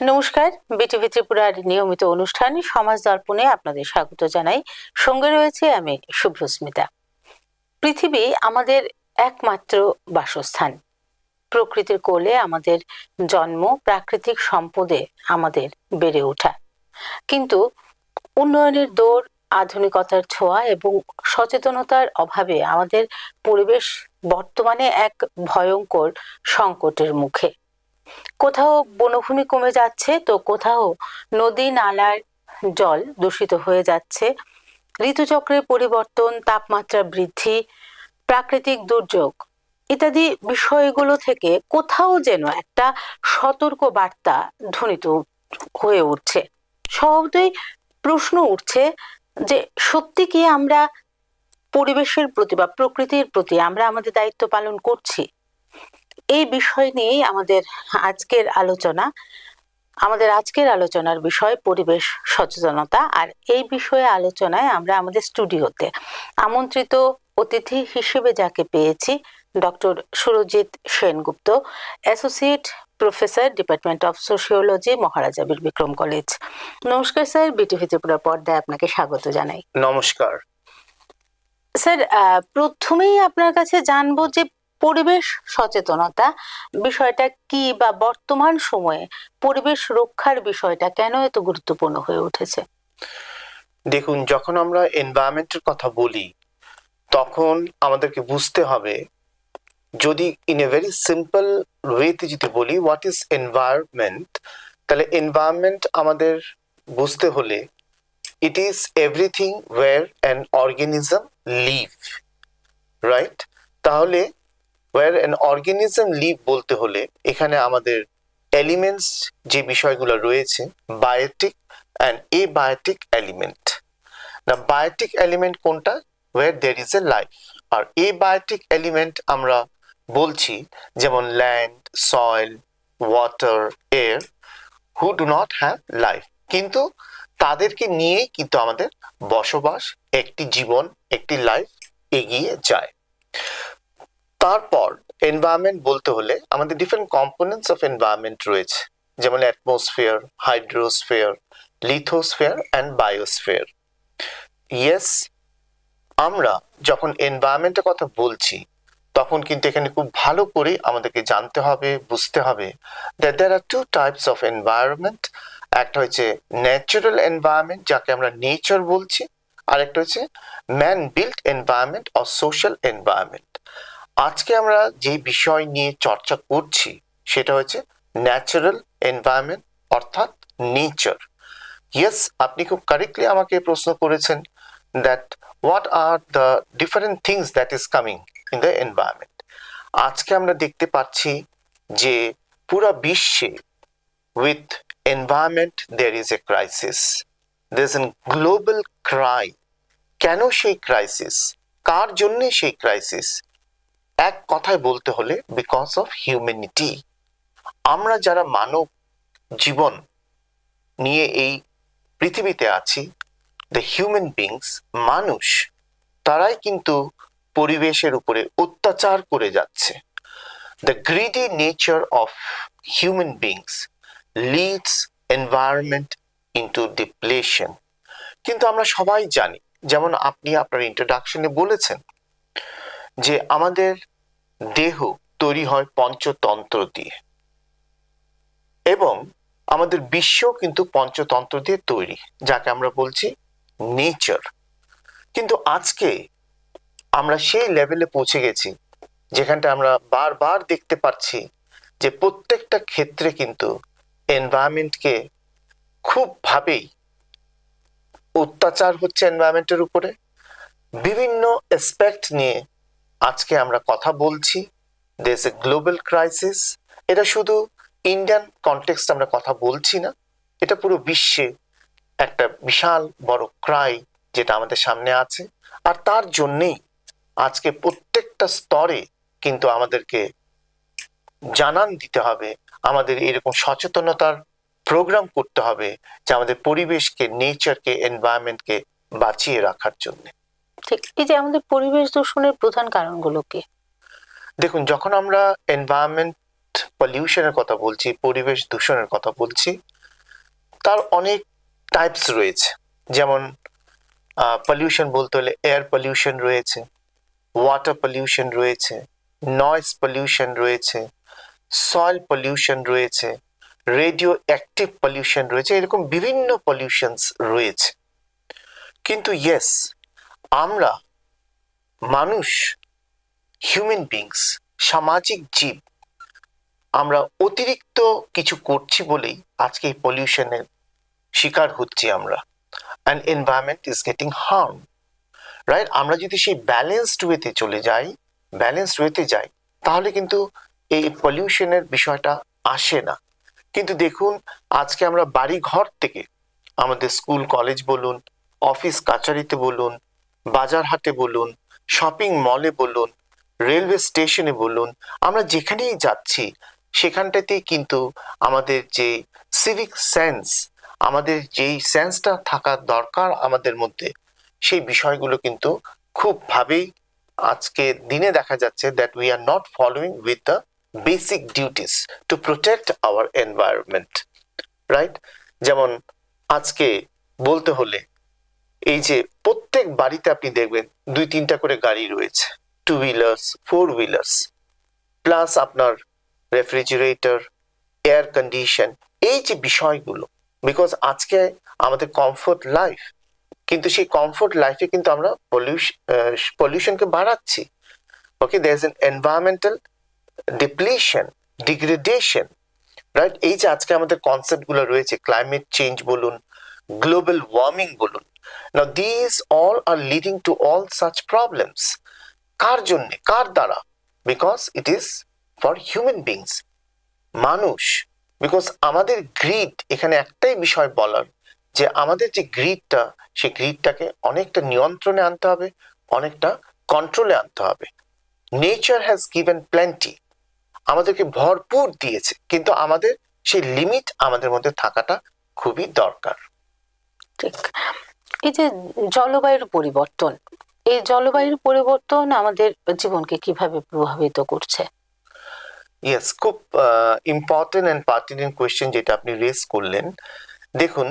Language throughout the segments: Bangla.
নমস্কার, বিটিভি ত্রিপুরার নিয়মিত অনুষ্ঠান সমাজ দর্পণে আপনাদের স্বাগত জানাই। সঙ্গে রয়েছে আমি শুভস্মিতা। পৃথিবী আমাদের একমাত্র বাসস্থান। প্রকৃতির কোলে আমাদের জন্ম, প্রাকৃতিক সম্পদে আমাদের বেড়ে ওঠা। কিন্তু উন্নয়নের দৌড়, আধুনিকতার ছোঁয়া এবং সচেতনতার অভাবে আমাদের পরিবেশ বর্তমানে এক ভয়ঙ্কর সংকটের মুখে। কোথাও বনভূমি কমে যাচ্ছে, তো কোথাও নদী নালার জল দূষিত হয়ে যাচ্ছে। ঋতুচক্রের পরিবর্তন, তাপমাত্রা বৃদ্ধি, প্রাকৃতিক দুর্যোগ ইত্যাদি বিষয়গুলো থেকে কোথাও যেন একটা সতর্ক বার্তা ধ্বনিত হয়ে উঠছে। স্বভাবতই প্রশ্ন উঠছে যে সত্যি কি আমরা পরিবেশের প্রতি বা প্রকৃতির প্রতি আমরা আমাদের দায়িত্ব পালন করছি? এই বিষয় নিয়েই আমাদের আজকের আলোচনার বিষয় পরিবেশ সচেতনতা। আর এই বিষয়ে আলোচনায় আমরা আমাদের স্টুডিওতে আমন্ত্রিত অতিথি হিসেবে যাকে পেয়েছি, doctor Surajit Sengupta, associate professor, department of sociology, Maharaja Bir Bikram college. নমস্কার স্যার, বিটিভি ত্রিপুরা পর্দায় আপনাকে স্বাগত জানাই। নমস্কার স্যার, প্রথমেই আপনার কাছে জানবো যে পরিবেশ সচেতনতা বিষয়টা কি, বা বর্তমান সময়ে পরিবেশ রক্ষার বিষয়টা কেন এত গুরুত্বপূর্ণ হয়ে উঠেছে? দেখুন, যখন আমরা এনভায়রনমেন্টের কথা বলি তখন আমাদেরকে বুঝতে হবে, যদি ইন এ ভেরি সিম্পল ওয়েতে যদি বলি হোয়াট ইজ এনভায়রনমেন্ট, তাহলে এনভায়রনমেন্ট আমাদের বুঝতে হলে it is everything where an organism live, right? তাহলে ওয়্যার অ্যান অর্গানিজম লিভ বলতে হলে এখানে আমাদের এলিমেন্টস যে বিষয়গুলো রয়েছে, বায়োটিক অ্যান্ড এবায়োটিক এলিমেন্ট। না, বায়োটিক এলিমেন্ট কোনটা? Where there is a life. আর এবায়োটিক এলিমেন্ট আমরা বলছি যেমন land, soil, water, air, who do not have life, কিন্তু তাদেরকে নিয়েই কিন্তু আমাদের বসবাস, একটি জীবন, একটি লাইফ এগিয়ে যায়। তারপর এনভায়রনমেন্ট বলতে হলে আমাদের ডিফারেন্ট কম্পোনেন্টস অফ এনভায়রনমেন্ট রয়েছে, যেমন atmosphere, hydrosphere, lithosphere and biosphere. Yes, আমরা যখন এনভায়রনমেন্টের কথা বলছি তখন কিন্তু এখানে খুব ভালো করে আমাদেরকে জানতে হবে, বুঝতে হবে that there are two types of environment. একটা হচ্ছে ন্যাচারাল এনভায়রনমেন্ট, যাকে আমরা নেচার বলছি, আর একটা হচ্ছে man built environment or social environment. আজকে আমরা যে বিষয় নিয়ে চর্চা করছি সেটা হচ্ছে ন্যাচারাল এনভায়রনমেন্ট, অর্থাৎ নেচার। ইয়েস, আপনি খুব কারেক্টলি আমাকে প্রশ্ন করেছেন that what are the different things that is coming in the environment. আজকে আমরা দেখতে পাচ্ছি যে পুরো বিশ্বে with environment there is a crisis, there is a global cry. কেন সেই ক্রাইসিস? কার জন্য সেই ক্রাইসিস? এক কথায় বলতে হলে বিকজ অফ হিউম্যানিটি। আমরা যারা মানব জীবন নিয়ে এই পৃথিবীতে আছি, দ্য হিউম্যান বিংস, মানুষ, তারাই কিন্তু পরিবেশের উপরে অত্যাচার করে যাচ্ছে। The greedy nature of human beings leads environment into depletion. কিন্তু আমরা সবাই জানি, যেমন আপনি আপনার ইন্ট্রোডাকশনে বলেছেন, যে আমাদের দেহ তৈরি হয় পঞ্চতন্ত্র দিয়ে এবং আমাদের বিশ্ব কিন্তু পঞ্চতন্ত্র দিয়ে তৈরি, যাকে আমরা বলছি নেচার। কিন্তু আজকে আমরা সেই লেভেলে পৌঁছে গেছি যেখানটা আমরা বারবার দেখতে পাচ্ছি যে প্রত্যেকটা ক্ষেত্রে কিন্তু এনভায়রনমেন্টকে খুব ভাবেই অত্যাচার হচ্ছে এনভায়রনমেন্টের উপরে। বিভিন্ন অ্যাসপেক্ট নিয়ে আজকে আমরা কথা বলছি। There is a global crisis. এটা শুধু ইন্ডিয়ান কনটেক্সট আমরা কথা বলছি না, এটা পুরো বিশ্বে একটা বিশাল বড় ক্রাই যেটা আমাদের সামনে আছে। আর তার জন্যেই আজকে প্রত্যেকটা স্তরে কিন্তু আমাদেরকে জানান দিতে হবে, আমাদের এরকম সচেতনতার প্রোগ্রাম করতে হবে যে আমাদের পরিবেশকে, নেচারকে, এনভায়রনমেন্টকে বাঁচিয়ে রাখার জন্য। ঠিক, এই যে আমাদের পরিবেশ দূষণের প্রধান কারণগুলো কি? দেখুন, যখন আমরা এনভায়রনমেন্ট পলিউশনের কথা বলছি, পরিবেশ দূষণের কথা বলছি, তার অনেক টাইপস রয়েছে। যেমন পলিউশন বলতে হলে এয়ার পলিউশন রয়েছে, ওয়াটার পলিউশন রয়েছে, নয়েজ পলিউশন রয়েছে, সয়েল পলিউশন রয়েছে, রেডিও অ্যাক্টিভ পলিউশন রয়েছে, এরকম বিভিন্ন পলিউশনস রয়েছে। কিন্তু ইয়েস, আমরা মানুষ, হিউম্যান বিংস, সামাজিক জীব, আমরা অতিরিক্ত কিছু করছি বলেই আজকে এই পলিউশনের শিকার হচ্ছি আমরা, and environment is getting harm, right? আমরা যদি সেই ব্যালেন্সড ওয়েতে চলে যাই, ব্যালেন্সড ওয়েতে যাই, তাহলে কিন্তু এই পলিউশনের বিষয়টা আসে না। কিন্তু দেখুন, আজকে আমরা বাড়ি ঘর থেকে, আমাদের স্কুল কলেজ বলুন, অফিস কাচারিতে বলুন, বাজার হাটে বলুন, শপিং মলে বলুন, রেলওয়ে স্টেশনে বলুন, আমরা যেখানেই যাচ্ছি সেখানটাতেই কিন্তু আমাদের যে সিভিক সেন্স, আমাদের যেই সেন্সটা থাকা দরকার আমাদের মধ্যে, সেই বিষয়গুলো কিন্তু খুব ভাবেই আজকে দিনে দেখা যাচ্ছে that we are not following with the basic duties to protect our environment, right? যেমন আজকে বলতে হলে এই যে প্রত্যেক বাড়িতে আপনি দেখবেন 2-3টা করে গাড়ি রয়েছে, 2 হুইলার্স, 4 হুইলার্স, প্লাস আপনার রেফ্রিজারেটর, এয়ার কন্ডিশন, এই যে বিষয়গুলো, বিকজ আজকে আমাদের কমফোর্ট লাইফ, কিন্তু সেই কমফোর্ট লাইফে কিন্তু আমরা পলিউশনকে বাড়াচ্ছি। Okay, there is an environmental depletion, degradation, right? এই যে আজকে আমাদের কনসেপ্টগুলো রয়েছে, ক্লাইমেট চেঞ্জ বলুন, গ্লোবাল ওয়ার্মিং বলুন, now this all are leading to all such problems. কার জন্যে, কার দ্বারা? Because it is for human beings, মানুষ। বিকজ আমাদের গ্রিড, এখানে একটাই বিষয় বলার, যে আমাদের যে গ্রিডটা, সেই গ্রিডটাকে অনেকটা নিয়ন্ত্রণে আনতে হবে, অনেকটা কন্ট্রোলে আনতে হবে। নেচার হ্যাজ গিভেন প্ল্যান্টি, আমাদেরকে ভরপুর দিয়েছে, কিন্তু আমাদের সেই লিমিট আমাদের মধ্যে থাকাটা খুবই দরকার। ঠিক। এই যে জলবায়ুর পরিবর্তন, এই জলবায়ুর পরিবর্তন আমাদের জীবনকে কিভাবে প্রভাবিত করছে? ইয়েস, খুব ইম্পর্টেন্ট অ্যান্ড পার্টিনেন্ট কোয়েশ্চেন যেটা আপনি রেজ করলেন। দেখুন,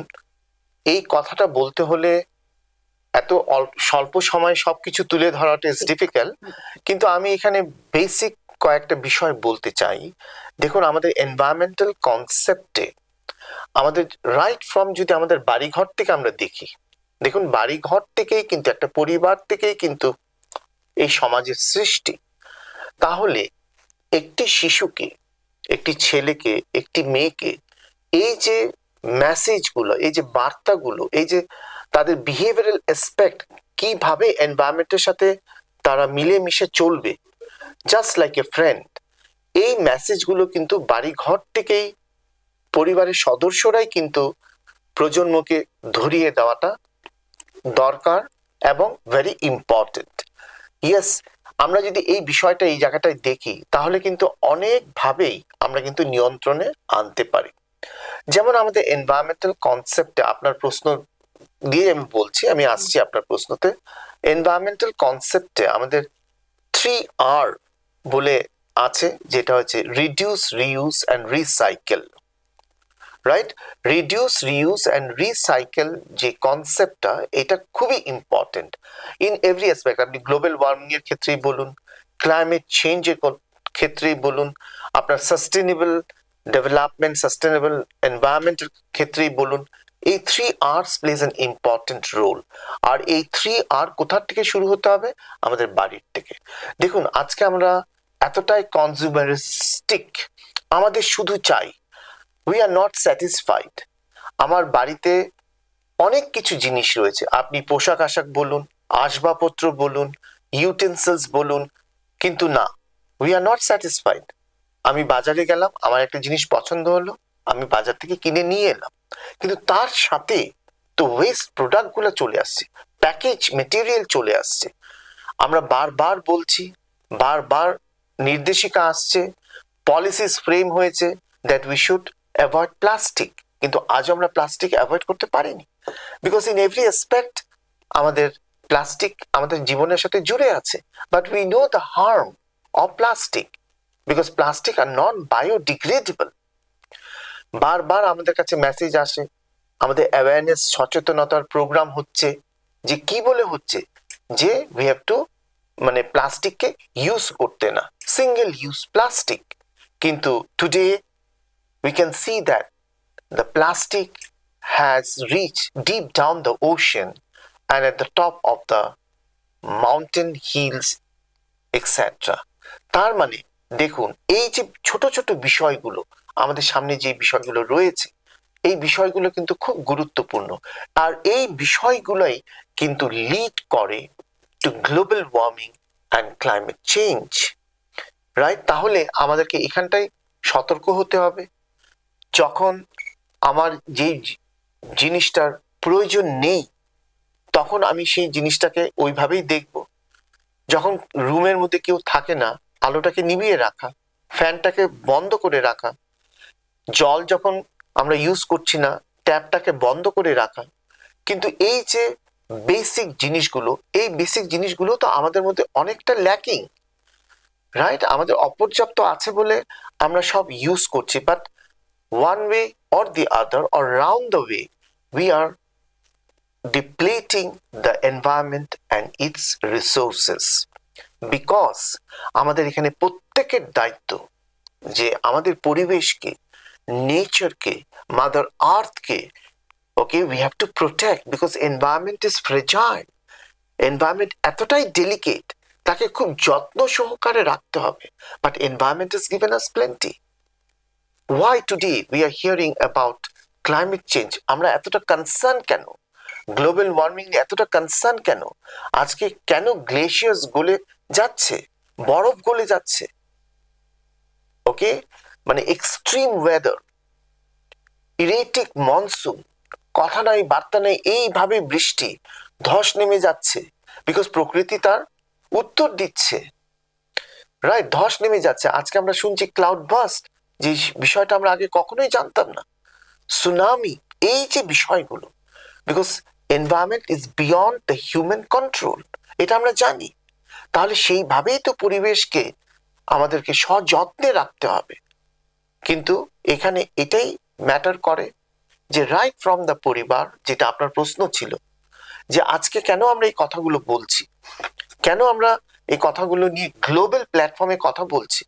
এই কথাটা বলতে হলে এত স্বল্প সময়ে সবকিছু তুলে ধরাটা ইজ ডিফিকাল্ট, কিন্তু আমি এখানে বেসিক কয়েকটা বিষয় বলতে চাই। দেখুন, আমাদের এনভায়রনমেন্টাল কনসেপ্টে আমাদের রাইট ফ্রম, যদি আমাদের বাড়িঘর থেকে আমরা দেখি, দেখুন বাড়িঘর থেকেই কিন্তু, একটা পরিবার থেকেই কিন্তু এই সমাজের সৃষ্টি। তাহলে একটি শিশুকে, একটি ছেলেকে, একটি মেয়েকে এই যে মেসেজগুলো, এই যে বার্তাগুলো, এই যে তাদের বিহেভিয়ারাল অ্যাসপেক্ট, কিভাবে এনভায়রনমেন্টের সাথে তারা মিলেমিশে চলবে, জাস্ট লাইক এ ফ্রেন্ড, এই মেসেজগুলো কিন্তু বাড়ি ঘর থেকেই পরিবারের সদস্যরাই কিন্তু প্রজন্মকে ধরিয়ে দেওয়াটা দরকার এবং ভেরি ইম্পর্টেন্ট। ইয়েস, আমরা যদি এই বিষয়টা এই জায়গাটায় দেখি, তাহলে কিন্তু অনেকভাবেই আমরা কিন্তু নিয়ন্ত্রণে আনতে পারি। যেমন আমাদের এনভায়রনমেন্টাল কনসেপ্টে, আপনার প্রশ্ন দিয়ে আমি বলছি, আমি আসছি আপনার প্রশ্নতে। এনভায়রনমেন্টাল কনসেপ্টে আমাদের 3R বলে আছে, যেটা হচ্ছে reduce, reuse and recycle, right? Reduce, reuse and recycle যে কনসেপ্টটা, এটা খুবই ইম্পর্টেন্ট ইন এভরি অ্যাসপেক্ট। আপনি গ্লোবাল ওয়ার্মিং এর ক্ষেত্রেই বলুন, ক্লাইমেট চেঞ্জের ক্ষেত্রেই বলুন, আপনার সাস্টেনেবল ডেভেলপমেন্ট, সাস্টেনেবল এনভায়রনমেন্টের ক্ষেত্রেই বলুন, এই 3Rs plays an important role. আর এই 3R কোথার থেকে শুরু হতে হবে? আমাদের বাড়ির থেকে। দেখুন, আজকে আমরা এতটাই কনজিউমারিস্টিক, আমাদের শুধু চাই, উই আর নট স্যাটিসফাইড। আমার বাড়িতে অনেক কিছু জিনিস রয়েছে, আপনি পোশাক আশাক বলুন, আসবাবপত্র বলুন, ইউটেন্সিলস বলুন, কিন্তু না, উই আর নট স্যাটিসফাইড। আমি বাজারে গেলাম, আমার একটা জিনিস পছন্দ হলো, আমি বাজার থেকে কিনে নিয়ে এলাম, কিন্তু তার সাথে তো ওয়েস্ট প্রোডাক্টগুলো চলে আসছে, প্যাকেজ মেটেরিয়াল চলে আসছে। আমরা বারবার বলছি, বারবার নির্দেশিকা আসছে, পলিসিস ফ্রেম হয়েছে that we should avoid plastic, কিন্তু আজ আমরা প্লাস্টিক অ্যাভয়েড করতে পারিনি, বিকজ ইন এভরি অ্যাসপেক্ট আমাদের প্লাস্টিক আমাদের জীবনের সাথে জুড়ে আছে। But we know the harm of plastic, because plastic are non biodegradable. বারবার আমাদের কাছে মেসেজ আসে, আমাদের অ্যাওয়ারনেস সচেতনতার প্রোগ্রাম হচ্ছে, যে কি বলে হচ্ছে, যে উই হ্যাভ টু মানে প্লাস্টিককে ইউজ করতে না, সিঙ্গেল ইউজ প্লাস্টিক। কিন্তু today we can see that the plastic has reached deep down the ocean and at the top of the mountain hills etc. তার মানে দেখুন, এই যে ছোট ছোট বিষয়গুলো আমাদের সামনে যে বিষয়গুলো রয়েছে, এই বিষয়গুলো কিন্তু খুব গুরুত্বপূর্ণ, আর এই বিষয়গুলোই কিন্তু লিড করে to global warming and climate change, right? তাহলে আমাদেরকে এখানটায় সতর্ক হতে হবে। যখন আমার যে জিনিসটার প্রয়োজন নেই, তখন আমি সেই জিনিসটাকে ওইভাবেই দেখব। যখন রুমের মধ্যে কেউ থাকে না, আলোটাকে নিভিয়ে রাখা, ফ্যানটাকে বন্ধ করে রাখা, জল যখন আমরা ইউজ করছি না, ট্যাপটাকে বন্ধ করে রাখা। কিন্তু এই যে বেসিক জিনিসগুলো, এই বেসিক জিনিসগুলো তো আমাদের মধ্যে অনেকটা ল্যাকিং, রাইট? আমাদের অপর্যাপ্ত আছে বলে আমরা সব ইউজ করছি, but one way or the other or round the way we are depleting the environment and its resources, because আমাদের এখানে প্রত্যেকের দায়িত্ব যে আমাদের পরিবেশকে, নেচারকে, মাদার আর্থকে, okay, we have to protect because environment is fragile, environment এতটাই delicate, তাকে খুব যত্ন সহকারে রাখতে হবে, but environment has given us plenty. Why today we are hearing about climate change? আমরা এতটা কনসার্ন কেন? গ্লোবাল ওয়ার্মিং এতটা কনসার্ন কেন? আজকে কেন গ্লেশিয়ার্স গলে যাচ্ছে, বরফ গলে যাচ্ছে? ওকে, মানে এক্সট্রিম ওয়েদার, ইরেটিক মনসুন, কথা নাই বার্তা নেই, এইভাবে বৃষ্টি, ধস নেমে যাচ্ছে, বিকজ প্রকৃতি তার উত্তর দিচ্ছে, রাইট? ধস নেমে যাচ্ছে। আজকে আমরা শুনছি ক্লাউড বাস্ট, যে বিষয়টা আমরা আগে কখনোই জানতাম না, সুনামি, এই যে বিষয়গুলো, because environment is beyond the human control, এটা আমরা জানি। তাহলে সেইভাবেই তো পরিবেশকে আমাদেরকে সযত্নে রাখতে হবে। কিন্তু এখানে এটাই ম্যাটার করে যে রাইট ফ্রম দ্য পরিবার, যেটা আপনার প্রশ্ন ছিল, যে আজকে কেন আমরা এই কথাগুলো বলছি, কেন আমরা এই কথাগুলো নিয়ে গ্লোবাল প্ল্যাটফর্মে কথা বলছি।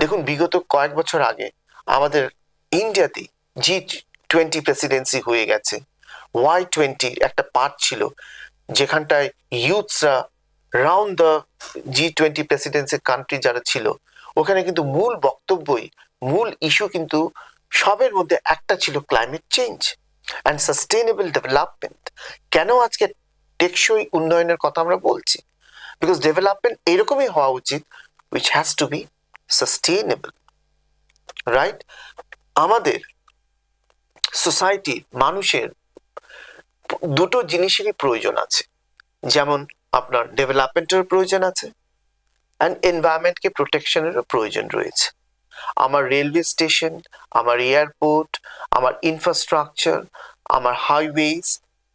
দেখুন, বিগত কয়েক বছর আগে আমাদের ইন্ডিয়াতে G20 প্রেসিডেন্সি হয়ে গেছে। Y20 একটা পার্ট ছিল, যেখানটায় ইউথসরা round the G20 presidency country যারা ছিল, ওখানে কিন্তু মূল বক্তব্যই, মূল ইস্যু কিন্তু সবের মধ্যে একটা ছিল, climate change and sustainable development. কেন আজকে টেকসই উন্নয়নের কথা আমরা বলছি? বিকজ ডেভেলপমেন্ট এরকমই হওয়া উচিত, which has to be sustainable, right? আমাদের সোসাইটির মানুষের দুটো জিনিসেরই প্রয়োজন আছে, যেমন আপনার ডেভেলপমেন্টের প্রয়োজন আছে অ্যান্ড এনভায়রনমেন্টকে প্রোটেকশনেরও প্রয়োজন রয়েছে। আমার রেলওয়ে স্টেশন, আমার এয়ারপোর্ট, আমার ইনফ্রাস্ট্রাকচার, আমার হাইওয়েজ,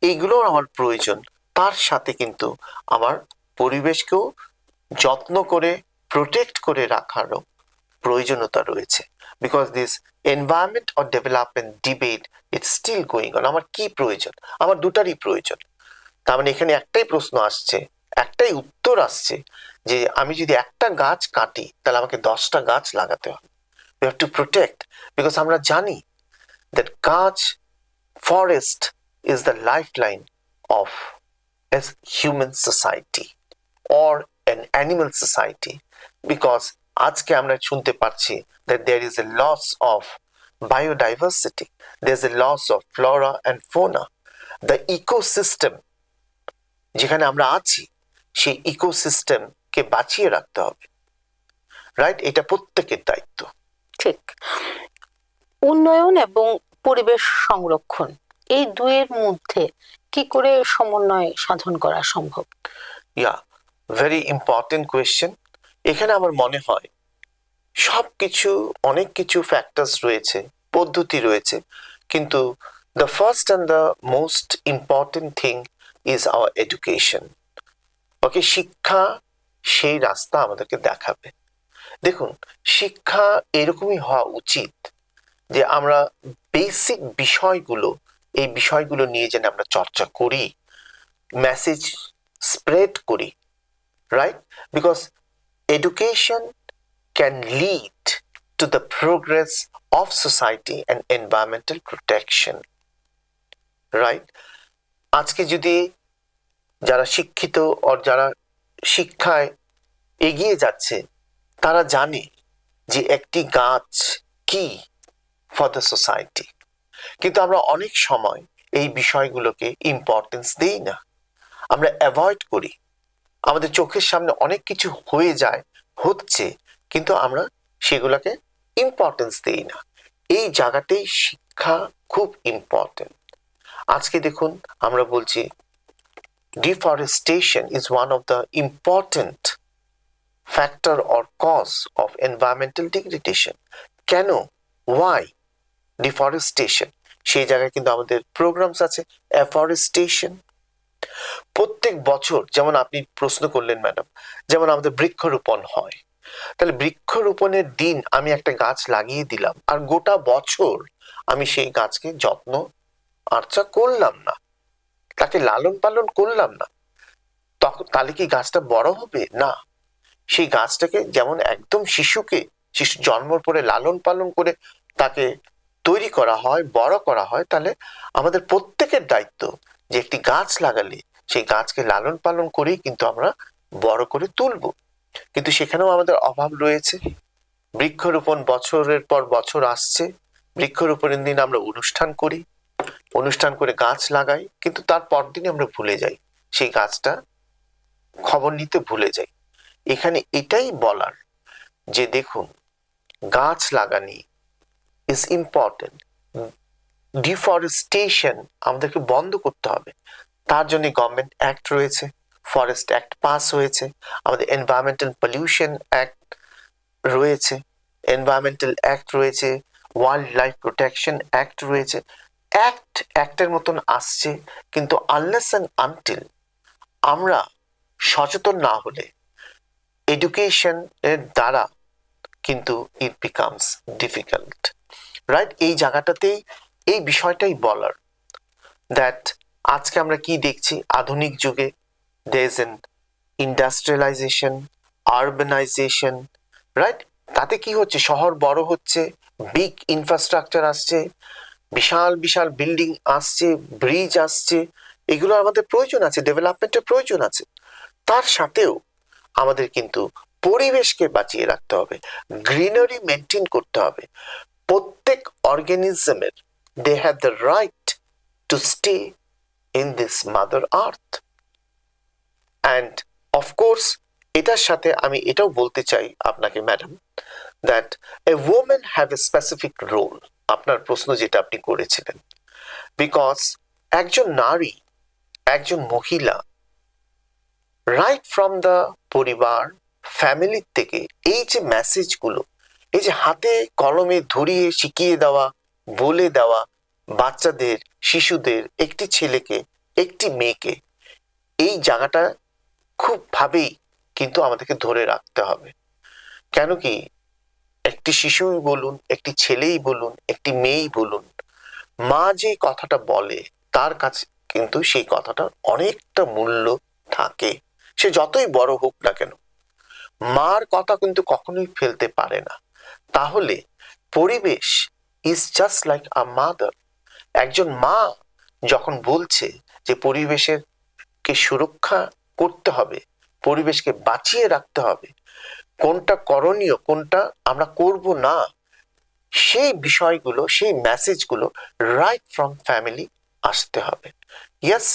এইগুলোর আমার প্রয়োজন। তার সাথে কিন্তু আমার পরিবেশকেও যত্ন করে প্রোটেক্ট করে রাখারও প্রয়োজনীয়তা রয়েছে, because this environment or development debate it's still going on. আমার কি প্রয়োজন? আমার দুটারই প্রয়োজন। তার মানে এখানে একটাই প্রশ্ন আসছে, একটাই উত্তর আসছে, যে আমি যদি একটা গাছ কাটি, তাহলে আমাকে 10টা গাছ লাগাতে হবে। we have to protect, because আমরা জানি that গাছ, forest is the lifeline of a human society or an animal society, because আজকে আমরা শুনতে পাচ্ছি that there is a loss of biodiversity, there is a loss of flora and fauna, the ecosystem যেখানে আমরা আছি, সেই ইকোসিস্টেমকে বাঁচিয়ে রাখতে হবে, রাইট? এটা প্রত্যেকের দায়িত্ব। ঠিক। উন্নয়ন এবং পরিবেশ সংরক্ষণ, এই দুয়ের মধ্যে কি করে সমন্বয় সাধন করা সম্ভব? Very important question. এখানে আমার মনে হয় সবকিছু, অনেক কিছু ফ্যাক্টরস রয়েছে, পদ্ধতি রয়েছে, কিন্তু the first and the most important thing is our education. Okay, শিক্ষা সেই রাস্তা আমাদেরকে দেখাবে। দেখুন, শিক্ষা এরকমই হওয়া উচিত যে আমরা বেসিক বিষয়গুলো, এই বিষয়গুলো নিয়ে যেন আমরা চর্চা করি, মেসেজ স্প্রেড করি, right? Because education can lead to the progress of society and environmental protection, right? আজকে যদি যারা শিক্ষিত ও যারা শিক্ষায় এগিয়ে যাচ্ছে তারা জানে যে একটি গাছ কি ফর দ্য সোসাইটি, কিন্তু আমরা অনেক সময় এই বিষয়গুলোকে ইম্পর্টেন্স দিই না, আমরা অ্যাভয়েড করি। আমাদের চোখের সামনে অনেক কিছু হয়ে যায়, হচ্ছে, কিন্তু আমরা সেগুলোকে ইম্পর্টেন্স দিই না। এই জায়গাতেই শিক্ষা খুব ইম্পর্টেন্ট। আজকে দেখুন আমরা বলছি deforestation is one of the important factor or cause of environmental degradation. কেন? Why deforestation? সেই জায়গায় কিন্তু আমাদের প্রোগ্রামস আছে অ্যাফরেস্টেশন। প্রত্যেক বছর যেমন আপনি প্রশ্ন করলেন ম্যাডাম, যেমন আমাদের বৃক্ষরোপণ হয়, তাহলে বৃক্ষরোপণের দিন আমি একটা গাছ লাগিয়ে দিলাম আর গোটা বছর আমি সেই গাছকে যত্ন আর্চা করলাম না, তাকে লালন পালন করলাম না, তখন তাহলে কি গাছটা বড় হবে? না। সেই গাছটাকে যেমন একদম শিশু জন্মর পরে লালন পালন করে তাকে তৈরি করা হয়, বড় করা হয়, তাহলে আমাদের প্রত্যেকের দায়িত্ব যে একটি গাছ লাগালে সেই গাছকে লালন পালন করেই কিন্তু আমরা বড় করে তুলব। কিন্তু সেখানেও আমাদের অভাব রয়েছে। বৃক্ষরোপণ বছরের পর বছর আসছে, বৃক্ষরোপণের দিন আমরা অনুষ্ঠান করে গাছ লাগাই, কিন্তু তার পরদিনই আমরা ভুলে যাই, সেই গাছটা খবর নিতে ভুলে যাই। এখানে এটাই বলার যে দেখুন, গাছ লাগানি ইজ ইম্পর্টেন্ট। ডিফরেস্টেশন আমাদেরকে বন্ধ করতে হবে, তার জন্য গভর্নমেন্ট অ্যাক্ট রয়েছে, ফরেস্ট অ্যাক্ট পাস হয়েছে, আমাদের এনভায়রনমেন্টাল পলিউশন অ্যাক্ট রয়েছে, এনভায়রনমেন্টাল অ্যাক্ট রয়েছে, ওয়াইল্ড লাইফ প্রোটেকশন অ্যাক্ট রয়েছে। অ্যাক্টের মতন আসছে, কিন্তু আনলেস অ্যান্ড আনটিল আমরা সচেতন না হলে এডুকেশন এর দ্বারা কিন্তু ইট বিকামস ডিফিকাল্ট, রাইট? এই জায়গাটাতেই এই বিষয়টাই বলার দ্যাট আজকে আমরা কি দেখছি আধুনিক যুগে, there is an industrialization, urbanization, right? তাতে কি হচ্ছে, শহর বড় হচ্ছে, বিগ ইনফ্রাস্ট্রাকচার আসছে, বিশাল বিশাল বিল্ডিং আসছে, ব্রিজ আসছে, এগুলো আমাদের প্রয়োজন আছে, ডেভেলপমেন্টের প্রয়োজন আছে। তার সাথেও আমাদের কিন্তু পরিবেশকে বাঁচিয়ে রাখতে হবে, গ্রিনারি মেনটেন করতে হবে। প্রত্যেক অর্গানিজমের they have the right to stay in this mother earth. And of course এটার সাথে আমি এটাও বলতে চাই আপনাকে madam, that a women have a specific role. আপনার প্রশ্ন যেটা আপনি করেছিলেন, বিকজ একজন নারী, একজন মহিলা, রাইট ফ্রম দ্য পরিবার, ফ্যামিলির থেকে এই যে মেসেজগুলো, এই যে হাতে কলমে ধরিয়ে শিখিয়ে দেওয়া, বলে দেওয়া বাচ্চাদের, শিশুদের, একটি ছেলেকে, একটি মেয়েকে, এই জায়গাটা খুব ভাবেই কিন্তু আমাদেরকে ধরে রাখতে হবে। কেন কি, একটি শিশুই বলুন, একটি ছেলেই বলুন, একটি মেয়েই বলুন, মা যে কথাটা বলে তার কাছে কিন্তু সেই কথাটার অনেকটা মূল্য থাকে, সে যতই বড় হোক না কেন, মার কথা কিন্তু কখনোই ফেলতে পারে না। তাহলে পরিবেশ is just like a mother. একজন মা যখন বলছে যে পরিবেশের কে সুরক্ষা করতে হবে, পরিবেশকে বাঁচিয়ে রাখতে হবে, কোনটা করণীয়, কোনটা আমরা করব না, সেই বিষয়গুলো, সেই মেসেজগুলো রাইট ফ্রম ফ্যামিলি আসতে হবে। ইয়েস,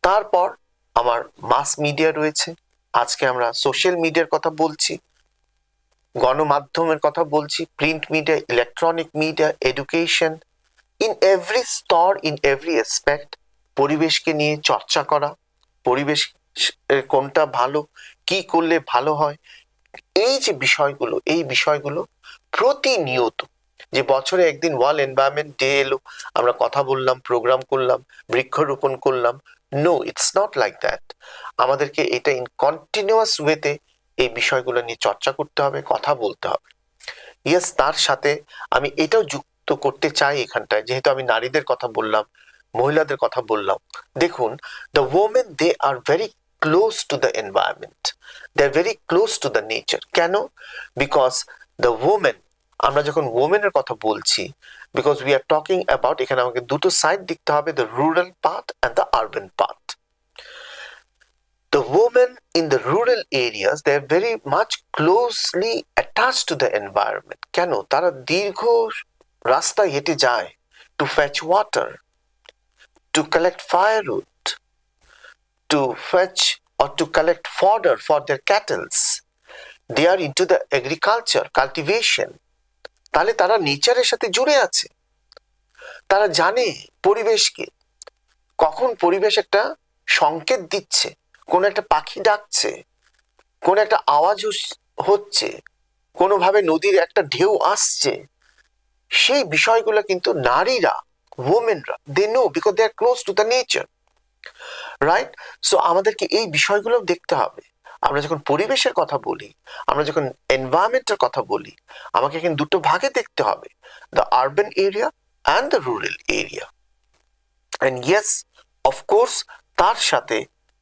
তারপর আমার মাস মিডিয়া রয়েছে, আজকে আমরা সোশ্যাল মিডিয়ার কথা বলছি, গণমাধ্যমের কথা বলছি, print media, electronic media, education, in every স্তর, ইন এভরি অ্যাসপেক্ট পরিবেশকে নিয়ে চর্চা করা, পরিবেশ কোনটা ভালো, কি করলে ভালো হয়, এই যে বিষয়গুলো, এই বিষয়গুলো প্রতিনিয়ত, যে বছরে একদিন ওয়ার্ল্ড এনভায়রনমেন্ট ডে এলো, আমরা কথা বললাম, প্রোগ্রাম করলাম, বৃক্ষরোপণ করলাম, no, it's not like that. আমাদেরকে এটা ইন কন্টিনিউয়াস ওয়েতে এই বিষয়গুলো নিয়ে চর্চা করতে হবে, কথা বলতে হবে। ইয়েস, তার সাথে আমি এটাও যুক্ত করতে চাই এখানটায়, যেহেতু আমি নারীদের কথা বললাম, মহিলাদের কথা বললাম। দেখুন, the women they are very close to the environment, they are very close to the nature. কেন? বিকজ দ্য ওমেন, আমরা যখন ওমেনের কথা বলছি, because we are talking about, এখানে আমাকে দুটো সাইড দেখতে হবে, the rural part and the urban part. The women in the rural areas, they are very much closely attached to the environment. কেন? তারা দীর্ঘ রাস্তা হেঁটে যায় to fetch water, to collect firewood, to fetch or to collect fodder for their cattle. They are into the agriculture, cultivation. তাহলে তারা নেচারের সাথে জুড়ে আছে, তারা জানে পরিবেশকে, কখন পরিবেশ একটা সংকেত দিচ্ছে, কোন একটা পাখি ডাকছে, কোন একটা আওয়াজ হচ্ছে, কোনোভাবে নদীর একটা ঢেউ আসছে, সেই বিষয়গুলো কিন্তু নারীরা, ওমেনরা, they know because they are close to the nature, right? So আমাদেরকে এই বিষয়গুলো দেখতে হবে। আমরা যখন পরিবেশের কথা বলি, আমরা যখন এনভায়রনমেন্টের কথা বলি, আমাকে এখানে দুটো ভাগে দেখতে হবে, the urban area and the rural area. And yes, of course, তার সাথে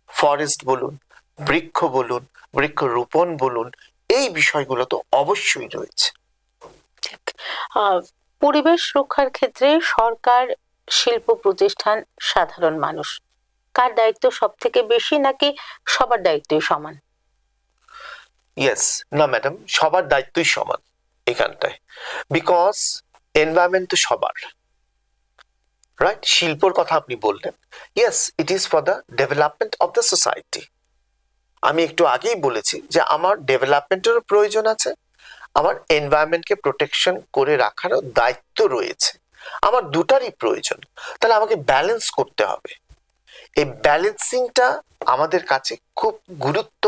ফরেস্ট বলুন, বৃক্ষ বলুন, বৃক্ষরোপণ বলুন, এই বিষয়গুলো তো অবশ্যই রয়েছে। পরিবেশ রক্ষার ক্ষেত্রে সরকার, শিল্প প্রতিষ্ঠান, সাধারণ মানুষ, কার দায়িত্ব সব থেকে বেশি, নাকি সবার দায়িত্বই সমান? ইয়েস, না ম্যাডাম, সবার দায়িত্বই সমান এখানটায়, বিকজ এনভায়রনমেন্ট তো সবার, রাইট? শিল্পর কথা আপনি বললেন, yes, it is for the development of the society. আমি একটু আগেই বলেছি যে আমার ডেভেলপমেন্টেরও প্রয়োজন আছে, আমার এনভায়রনমেন্টকে প্রোটেকশন করে রাখারও দায়িত্ব রয়েছে, আমার দুটারই প্রয়োজন। তাহলে আমাকে ব্যালেন্স করতে হবে। এই ব্যালেন্সিংটা আমাদের কাছে খুব গুরুত্ব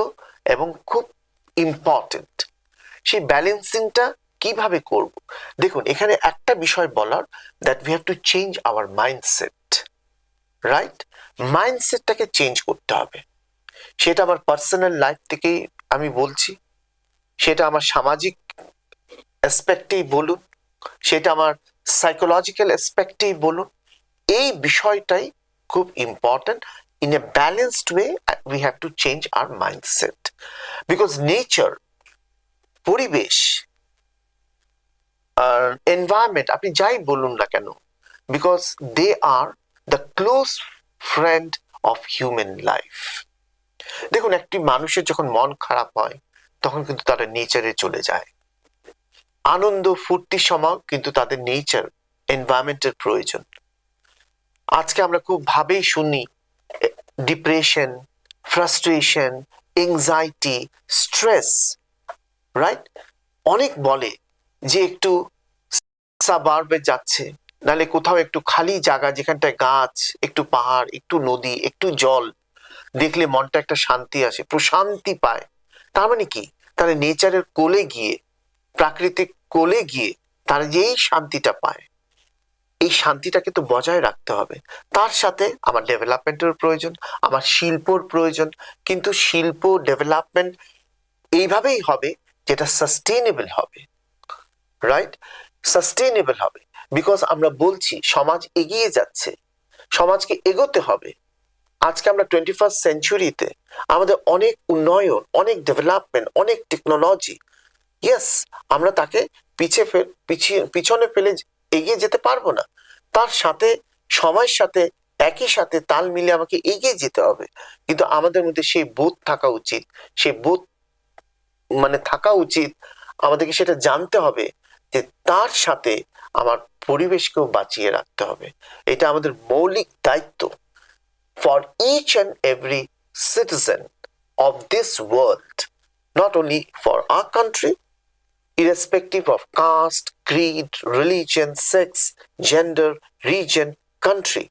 এবং খুব ইম্পর্টেন্ট। সেই ব্যালেন্সিংটা কিভাবে করব? দেখুন, এখানে একটা বিষয় বলার, that we have to change our mindset, right? মাইন্ডসেটটাকে চেঞ্জ করতে হবে। সেটা আমার পার্সোনাল লাইফ থেকেই আমি বলছি, সেটা আমার সামাজিক অ্যাসপেক্টেই বলুন, সেটা আমার সাইকোলজিক্যাল অ্যাসপেক্টেই বলুন, এই বিষয়টাই খুব important. In a balanced way we have to change our mindset, because nature, পরিবেশ আর এনভায়রনমেন্ট, আপনি যাই বলুন না কেন, because they are the close friend of human life. দেখুন, একটি মানুষের যখন মন খারাপ হয়, তখন কিন্তু তারা নেচারে চলে যায়। আনন্দ ফুর্তির সময় কিন্তু তাদের নেচার, এনভায়রনমেন্টের প্রয়োজন। আজকে আমরা খুব ভাবেই শুনি depression, frustration, anxiety, stress, right? অনেক বলে যে একটু সাবার্বে যাচ্ছে, নাহলে কোথাও একটু খালি জায়গা, যেখানটায় গাছ, একটু পাহাড়, একটু নদী, একটু জল দেখলে মনটা একটা শান্তি আসে, প্রশান্তি পায়। তার মানে কি? তারা নেচারের কোলে গিয়ে, প্রাকৃতিক কোলে গিয়ে তারা যে এই শান্তিটা পায়, এই শান্তিটাকে তো বজায় রাখতে হবে। তার সাথে আমার ডেভেলপমেন্টের প্রয়োজন, আমার শিল্পর প্রয়োজন, কিন্তু শিল্প ডেভেলপমেন্ট এইভাবেই হবে যেটা সাস্টেনেবল হবে, রাইট? সাস্টেনেবল হবে, বিকজ আমরা বলছি সমাজ এগিয়ে যাচ্ছে, সমাজকে এগোতে হবে। আজকে আমরা 21st সেঞ্চুরিতে আমাদের অনেক উন্নয়ন, অনেক ডেভেলপমেন্ট, অনেক টেকনোলজি, ইয়েস, আমরা তাকে পিছনে ফেলে এগিয়ে যেতে পারবো না। তার সাথে সময়ের সাথে একই সাথে তাল মিলে আমাকে এগিয়ে যেতে হবে, কিন্তু আমাদের মধ্যে সেই বোধ থাকা উচিত, সেই বোধ মানে থাকা উচিত, আমাদেরকে সেটা জানতে হবে যে তার সাথে আমার পরিবেশকেও বাঁচিয়ে রাখতে হবে। এটা আমাদের মৌলিক দায়িত্ব for each and every citizen of this world, not only for our country, irrespective of caste, creed, religion, sex, gender, region, country,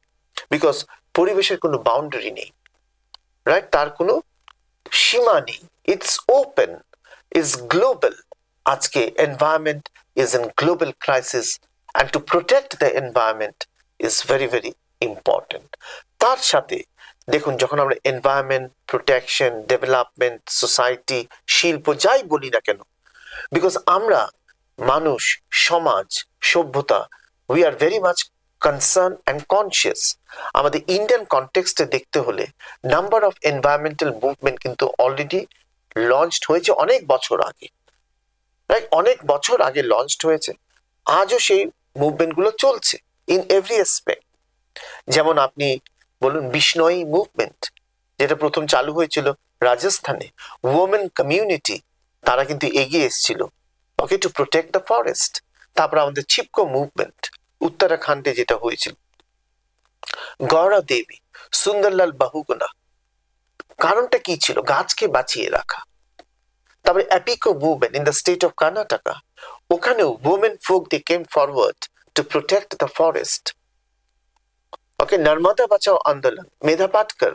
because পরিবেশের কোনো বাউন্ডারি নেই, রাইট? তার কোনো সীমা নেই, ইটস ওপেন, ইটস গ্লোবাল। আজকে environment is in global crisis, and two protect the environment is very very important. তার সাথে দেখুন, যখন আমরা এনভায়রনমেন্ট, প্রোটেকশন, ডেভেলপমেন্ট, সোসাইটি, শিল্প যাই বলি না কেন, বিকজ আমরা মানুষ, সমাজ, সভ্যতা, we are very much concern and conscious. আমাদের ইন্ডিয়ান কনটেক্সটে দেখতে হলে নাম্বার অফ এনভায়রনমেন্টাল মুভমেন্ট কিন্তু অলরেডি লঞ্চড হয়েছে অনেক বছর আগে, রাইট? অনেক বছর আগে লঞ্চড হয়েছে, আজও সেই মুভমেন্টগুলো চলছে ইন এভরি অ্যাসপেক্ট। যেমন আপনি বলুন বিষ্ণয়ী মুভমেন্ট, যেটা প্রথম চালু হয়েছিল রাজস্থানে, ওমেন কমিউনিটি তারা কিন্তু এগিয়ে এসেছিল, ওকে, টু প্রোটেক্ট দ্য ফরেস্ট। তারপর আমাদের চিপকো মুভমেন্ট উত্তরাখণ্ডে যেটা হয়েছিল, গৌরা দেবী, সুন্দরলাল বহুগুণা, কারণটা কি ছিল? গাছকে বাঁচিয়ে রাখা। তারপরে Appiko movement in the state of Karnataka, ওখানেও women folk they came forward to protect the forest. Okay, Narmada বাঁচাও আন্দোলন, Medha Patkar,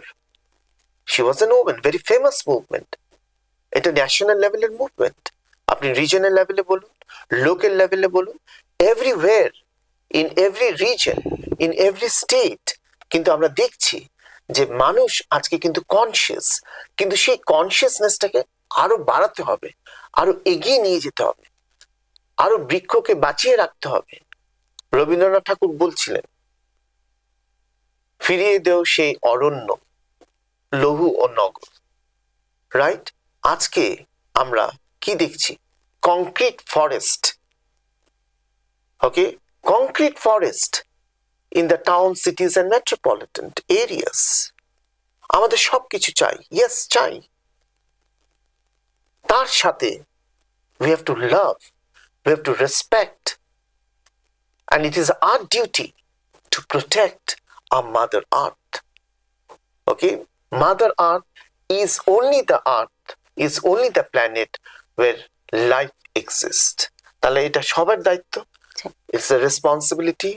she was an woman, very famous movement. এটা ন্যাশনাল লেভেলের মুভমেন্ট, আপনি রিজনাল লেভেলে বলুন, লোকাল লেভেলে বলুন, everywhere, in every region, in every state কিন্তু আমরা দেখছি যে মানুষ আজকে কিন্তু কনসিয়াস, কিন্তু সেই কনসিয়াসনেসটাকে আরো বাড়াতে হবে, আরো এগিয়ে নিয়ে যেতে হবে, আরো বৃক্ষকে বাঁচিয়ে রাখতে হবে। রবীন্দ্রনাথ ঠাকুর বলছিলেন, ফিরিয়ে দেও সেই অরণ্য, লৌহ ও নগর, রাইট? আজকে আমরা কি দেখছি? Concrete forest, okay, concrete forest in the town, সিটিজ and metropolitan areas. আমাদের সবকিছু চাই, ইয়েস চাই, তার সাথে we have to love, we have to respect, and it is our duty to protect our mother earth. Okay, mother earth is only the earth, is only the planet where life exists. তাহলে এটা সবার দায়িত্ব, it's the responsibility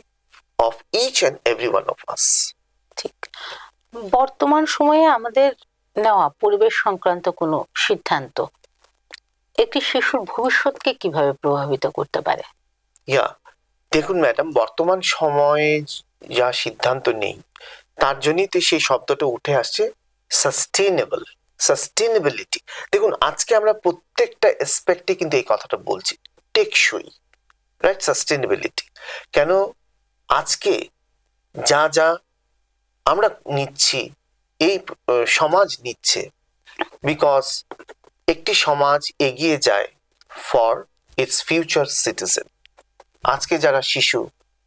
of each and every one of us. ঠিক। বর্তমান সময়ে আমাদের নেওয়া পরিবেশ সংক্রান্ত কোনো সিদ্ধান্ত একটি শিশুর ভবিষ্যৎকে কিভাবে প্রভাবিত করতে পারে? ইয়া, দেখুন ম্যাডাম, বর্তমান সময়ে যা সিদ্ধান্ত নেই তার জন্যই তো সেই শব্দটা উঠে আসছে, সাস্টেনেবল, সাস্টেনেবিলিটি। দেখুন, আজকে আমরা প্রত্যেকটা অ্যাসপেক্টে কিন্তু এই কথাটা বলছি, টেকসই, রাইট? সাস্টেনেবিলিটি কেন? আজকে যা যা আমরা নিচ্ছি, এই সমাজ নিচ্ছে, বিকজ একটি সমাজ এগিয়ে যায় ফর ইটস ফিউচার সিটিজেন। আজকে যারা শিশু,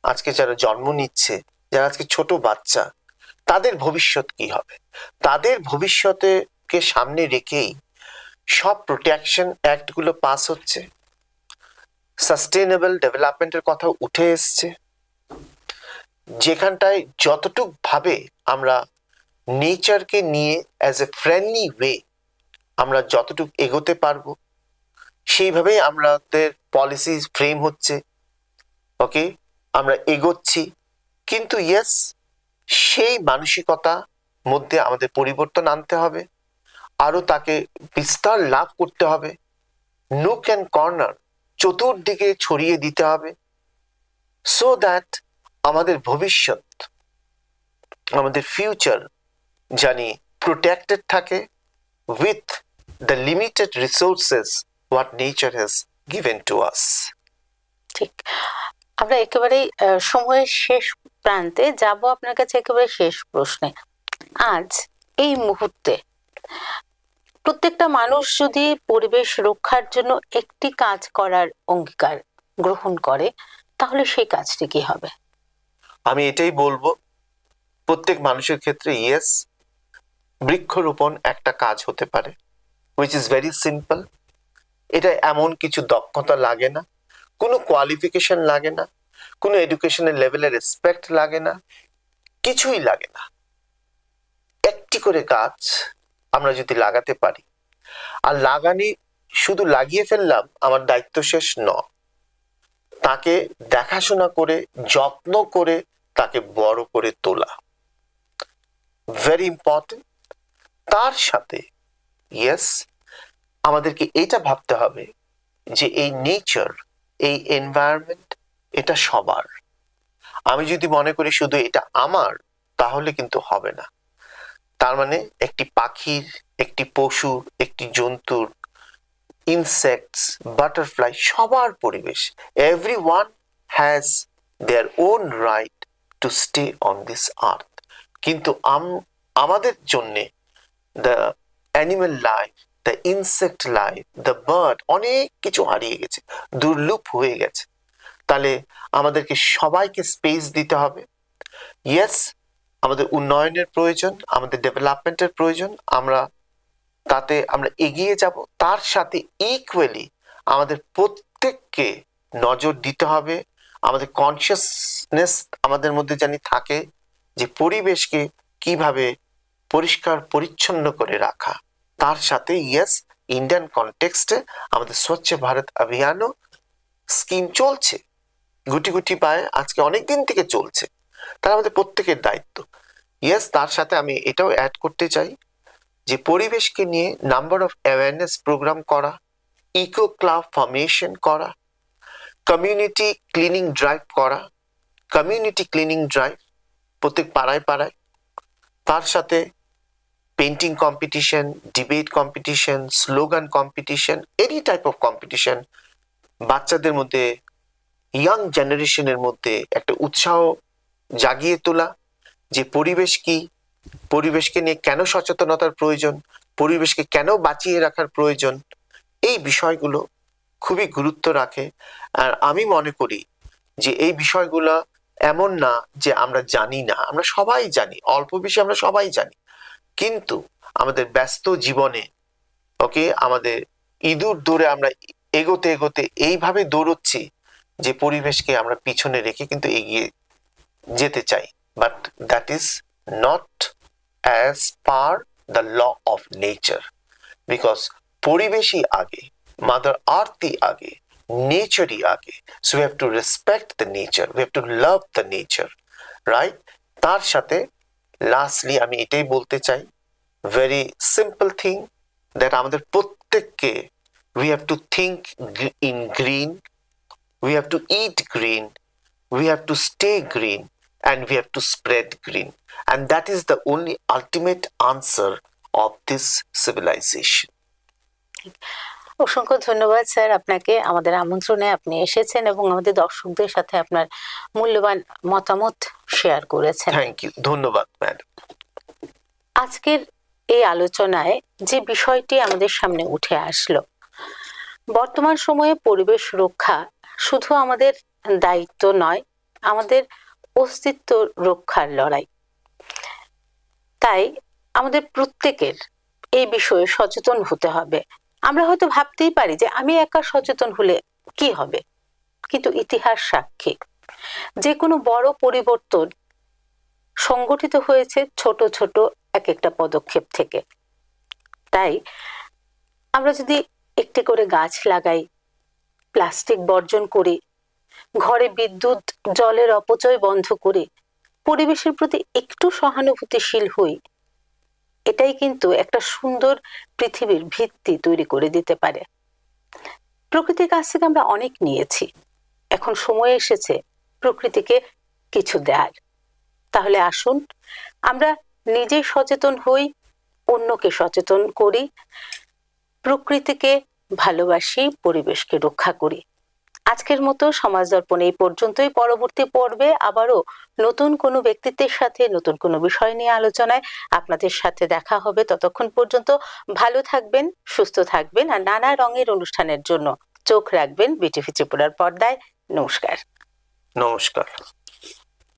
আজকে যারা জন্ম নিচ্ছে, যারা আজকে ছোট বাচ্চা, তাদের ভবিষ্যৎ কি হবে? তাদের ভবিষ্যৎকে সামনে রেখেই সব প্রোটেকশন অ্যাক্টগুলো পাস হচ্ছে, সাস্টেনেবল ডেভেলপমেন্টের কথা উঠে এসছে, যেখানটায় যতটুক ভাবে আমরা নেচারকে নিয়ে অ্যাজ এ ফ্রেন্ডলি ওয়ে আমরা যতটুকু এগোতে পারবো, সেইভাবেই আমাদের পলিসি ফ্রেম হচ্ছে, ওকে, আমরা এগোচ্ছি। কিন্তু ইয়েস, সেই মানসিকতা মধ্যে আমাদের পরিবর্তন আনতে হবে, আরো তাকে বিস্তার লাভ করতে হবে, নুক অ্যান্ড কর্নার চতুর্দিকে ছড়িয়ে দিতে হবে, সো দ্যাট আমাদের ভবিষ্যৎ, আমাদের ফিউচার জানি প্রোটেক্টেড থাকে with the limited resources what nature has given to us. ঠিক। আমরা একেবারেই সময়ের শেষ প্রান্তে যাব, আপনার কাছে একেবারে শেষ প্রশ্নে। আজ এই মুহূর্তে প্রত্যেকটা মানুষ যদি পরিবেশ রক্ষার জন্য একটি কাজ করার অঙ্গীকার গ্রহণ করে, তাহলে সেই কাজটি কি হবে? আমি এটাই বলবো, প্রত্যেক মানুষের ক্ষেত্রে ইয়েস, বৃক্ষরোপণ একটা কাজ হতে পারে, which is very simple. এটা এমন কিছু দক্ষতা লাগে না, কোনো কোয়ালিফিকেশন লাগে না, কোনো এডুকেশনের লেভেলের রেসপেক্ট লাগে না, কিছুই লাগে না। একটি করে গাছ আমরা যদি লাগাতে পারি, আর লাগানি শুধু লাগিয়ে ফেললাম আমার দায়িত্ব শেষ ন, তাকে দেখাশোনা করে, যত্ন করে তাকে বড় করে তোলা, ভেরি ইম্পর্টেন্ট। তার সাথে ইয়েস, আমাদেরকে এটা ভাবতে হবে যে এই নেচার, এই এনভায়রনমেন্ট, এটা সবার। আমি যদি মনে করি শুধু এটা আমার, তাহলে কিন্তু হবে না। তার মানে একটি পাখির, একটি পশুর, একটি জন্তুর, ইনসেক্টস, বাটারফ্লাই, সবার পরিবেশ, everyone has their own right to stay on this আর্থ। কিন্তু আমাদের জন্যে the animal life, the insect life, the bird, অনেক কিছু হারিয়ে গেছে, দুর্লভ হয়ে গেছে। তাহলে আমাদেরকে সবাইকে স্পেস দিতে হবে। ইয়েস, আমাদের উন্নয়নের প্রয়োজন, আমাদের ডেভেলপমেন্টের প্রয়োজন, তাতে আমরা এগিয়ে যাব। তার সাথে ইকুয়ালি আমাদের প্রত্যেককে নজর দিতে হবে, আমাদের কনসিয়াসনেস আমাদের মধ্যে জানি থাকে যে পরিবেশকে কিভাবে পরিষ্কার পরিচ্ছন্ন করে রাখা। তার সাথে ইয়েস, ইন্ডিয়ান কনটেক্সটে আমাদের স্বচ্ছ ভারত অভিযানও স্কিম চলছে, গুটি গুটি পায়ে আজকে অনেক দিন থেকে চলছে। তার আমাদের প্রত্যেকের দায়িত্ব। ইয়েস, তার সাথে আমি এটাও অ্যাড করতে চাই যে পরিবেশকে নিয়ে নাম্বার অফ অ্যাওয়ারনেস প্রোগ্রাম করা, ইকো ক্লাব ফর্মেশন করা, কমিউনিটি ক্লিনিং ড্রাইভ করা, কমিউনিটি ক্লিনিং ড্রাইভ প্রত্যেক পাড়ায় পাড়ায়। তার সাথে painting competition, debate competition, slogan competition, any type of competition, বাচ্চাদের মধ্যে, ইয়াং জেনারেশনের মধ্যে একটা উৎসাহ জাগিয়ে তোলা যে পরিবেশ কি, পরিবেশকে নিয়ে কেন সচেতনতার প্রয়োজন, পরিবেশকে কেন বাঁচিয়ে রাখার প্রয়োজন, এই বিষয়গুলো খুবই গুরুত্ব রাখে। আর আমি মনে করি যে এই বিষয়গুলো এমন না যে আমরা জানি না, আমরা সবাই জানি, অল্প বেশি আমরা সবাই জানি, কিন্তু আমাদের ব্যস্ত জীবনে আমাদের ইঁদুর দৌড়ে আমরা এগোতে এগোতে এইভাবে দৌড়চ্ছি যে পরিবেশকে আমরা পিছনে রেখে কিন্তু এগিয়ে যেতে চাই। But that is not as per the law of nature, because পরিবেশই আগে, মাদার আর্থই আগে, নেচারই আগে। So we have to respect the nature, we have to love the nature, right? তার সাথে লাস্টলি আমি এটাই বলতে চাই, ভেরি সিম্পল থিং, দ্যাট আমাদের প্রত্যেককে we have to think in green, we have to eat green, we have to stay green, and we have to spread green, and that is the only ultimate answer of this civilization. অসংখ্য ধন্যবাদ স্যার আপনাকে, আমাদের আমন্ত্রণে আপনি এসেছেন এবং আমাদের দর্শকদের সাথে আপনার মূল্যবান মতামত শেয়ার করেছেন। থ্যাংক ইউ, ধন্যবাদ ম্যাডাম। আজকের এই আলোচনায় যে বিষয়টি আমাদের সামনে উঠে আসলো, বর্তমান সময়ে পরিবেশ রক্ষা শুধু আমাদের দায়িত্ব নয়, আমাদের অস্তিত্ব রক্ষার লড়াই। তাই আমাদের প্রত্যেকের এই বিষয়ে সচেতন হতে হবে। আমরা হয়তো ভাবতেই পারি যে আমি একা সচেতন হলে কি হবে, কিন্তু ইতিহাস সাক্ষী যে কোনো বড় পরিবর্তন সংগঠিত হয়েছে ছোট ছোট এক একটা পদক্ষেপ থেকে। তাই আমরা যদি একটি করে গাছ লাগাই, প্লাস্টিক বর্জন করি, ঘরে বিদ্যুৎ জলের অপচয় বন্ধ করে পরিবেশের প্রতি একটু সহানুভূতিশীল হই, এটাই কিন্তু একটা সুন্দর পৃথিবীর ভিত্তি তৈরি করে দিতে পারে। প্রকৃতির কাছ থেকে আমরা অনেক নিয়েছি, এখন সময় এসেছে প্রকৃতিকে কিছু দেওয়ার। তাহলে আসুন আমরা নিজে সচেতন হই, অন্যকে সচেতন করি, প্রকৃতিকে ভালোবাসি, পরিবেশকে রক্ষা করি। আজকের মতো সমাজ দর্পণ এই পর্যন্তই। পরবর্তী পর্বে আবারও নতুন কোনো ব্যক্তিত্বের সাথে নতুন কোনো বিষয় নিয়ে আলোচনায় আপনাদের সাথে দেখা হবে। ততক্ষণ পর্যন্ত ভালো থাকবেন, সুস্থ থাকবেন, আর নানা রঙের অনুষ্ঠানের জন্য চোখ রাখবেন বিটিভি ত্রিপুরার পর্দায়। নমস্কার। নমস্কার।